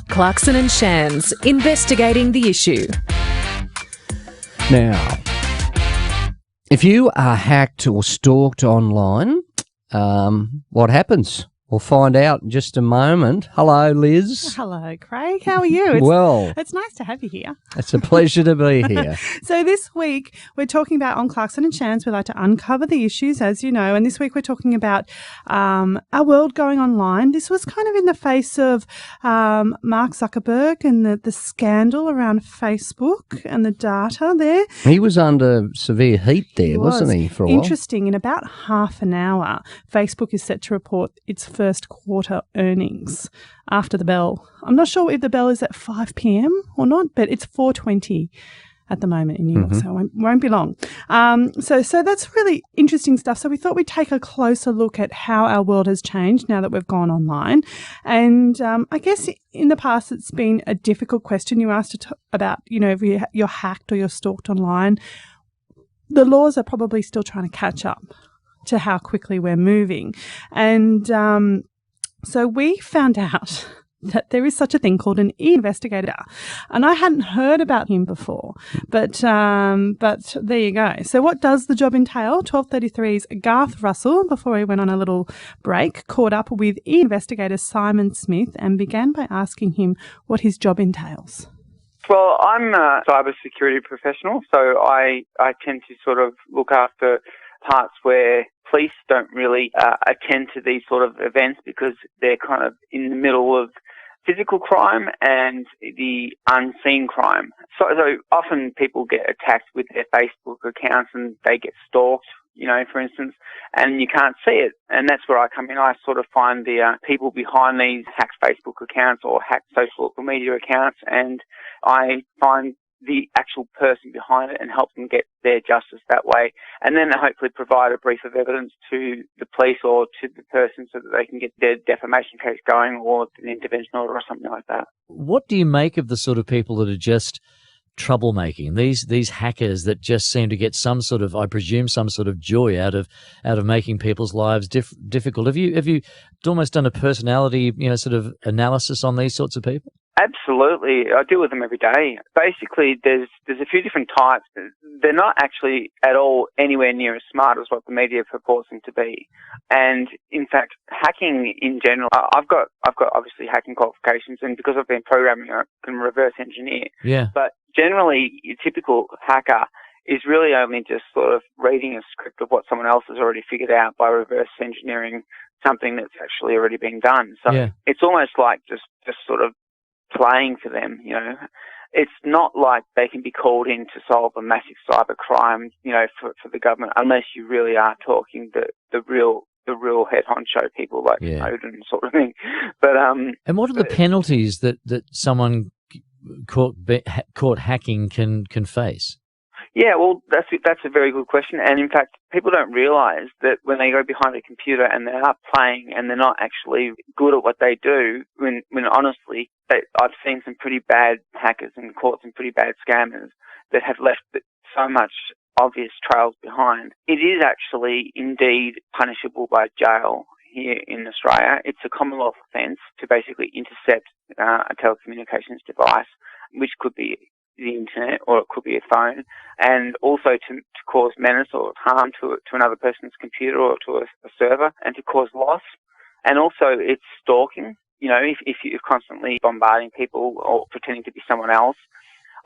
Clarkson and Shands, investigating the issue. Now, if you are hacked or stalked online, what happens? We'll find out in just a moment. Hello, Liz. Hello, Craig. How are you? It's nice to have you here. It's a pleasure to be here. So this week we're talking about on Clarkson and Shands. We like to uncover the issues, as you know. And this week we're talking about our world going online. This was kind of in the face of Mark Zuckerberg and the scandal around Facebook and the data there. He was under severe heat there, wasn't he, for a while? Interesting. In about half an hour, Facebook is set to report its first quarter earnings after the bell. I'm not sure if the bell is at 5 p.m. or not, but it's 4:20 at the moment in New York, so it won't be long. So that's really interesting stuff. So we thought we'd take a closer look at how our world has changed now that we've gone online. And I guess in the past it's been a difficult question. You asked about, if you're hacked or you're stalked online. The laws are probably still trying to catch up to how quickly we're moving. And so we found out that there is such a thing called an e-investigator. And I hadn't heard about him before, but there you go. So what does the job entail? 1233's Garth Russell, before he went on a little break, caught up with e-investigator Simon Smith and began by asking him what his job entails. Well, I'm a cybersecurity professional, so I tend to sort of look after parts where police don't really attend to these sort of events because they're kind of in the middle of physical crime and the unseen crime. So often people get attacked with their Facebook accounts and they get stalked, for instance, and you can't see it. And that's where I come in. I sort of find the people behind these hacked Facebook accounts or hacked social media accounts, and I find the actual person behind it and help them get their justice that way. And then hopefully provide a brief of evidence to the police or to the person so that they can get their defamation case going or an intervention order or something like that. What do you make of the sort of people that are just troublemaking, these hackers that just seem to get some sort of, I presume, some sort of joy out of making people's lives difficult? Have you almost done a personality, sort of analysis on these sorts of people? Absolutely. I deal with them every day. Basically, there's a few different types. They're not actually at all anywhere near as smart as what the media purports them to be. And in fact, hacking in general, I've got obviously hacking qualifications, and because I've been programming, I can reverse engineer. Yeah. But generally, your typical hacker is really only just sort of reading a script of what someone else has already figured out by reverse engineering something that's actually already been done. So It's almost like just sort of playing for them, It's not like they can be called in to solve a massive cyber crime, for the government, unless you really are talking the real head honcho people like Snowden sort of thing. But and what are the penalties that someone caught hacking can face? Yeah, well, that's a very good question. And in fact, people don't realise that when they go behind a computer and they are playing and they're not actually good at what they do, when honestly, I've seen some pretty bad hackers and caught some pretty bad scammers that have left so much obvious trails behind. It is actually indeed punishable by jail here in Australia. It's a common law offence to basically intercept a telecommunications device, which could be the internet or it could be a phone, and also to cause menace or harm to another person's computer or to a server, and to cause loss. And also it's stalking, if you're constantly bombarding people or pretending to be someone else.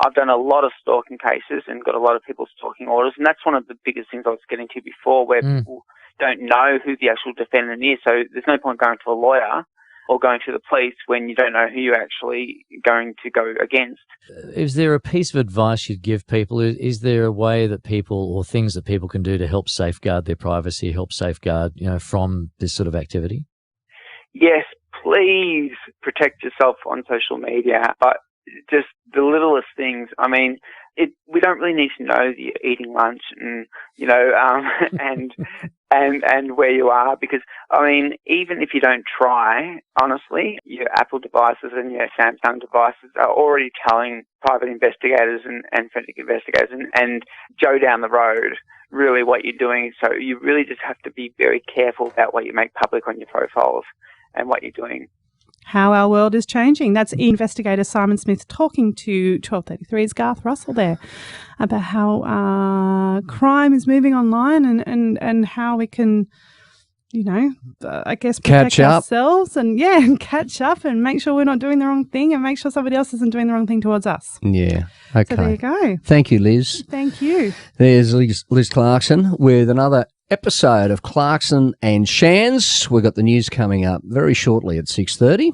I've done a lot of stalking cases and got a lot of people stalking orders, and that's one of the biggest things I was getting to before, where people don't know who the actual defendant is, so there's no point going to a lawyer or going to the police when you don't know who you're actually going to go against. Is there a piece of advice you'd give people? Is there a way that people, or things that people can do to help safeguard their privacy, help safeguard, from this sort of activity? Yes, please protect yourself on social media. But just the littlest things. I mean, we don't really need to know that you're eating lunch and, and where you are, because, I mean, even if you don't try, honestly, your Apple devices and your Samsung devices are already telling private investigators and forensic investigators and Joe down the road really what you're doing. So you really just have to be very careful about what you make public on your profiles and what you're doing. how our world is changing. That's investigator Simon Smith talking to 1233's Garth Russell there about how crime is moving online and how we can, I guess protect Catch up. ourselves and catch up and make sure we're not doing the wrong thing and make sure somebody else isn't doing the wrong thing towards us. Yeah. Okay. So there you go. Thank you, Liz. Thank you. There's Liz Clarkson with another episode of Clarkson and Shands. We've got the news coming up very shortly at 6:30.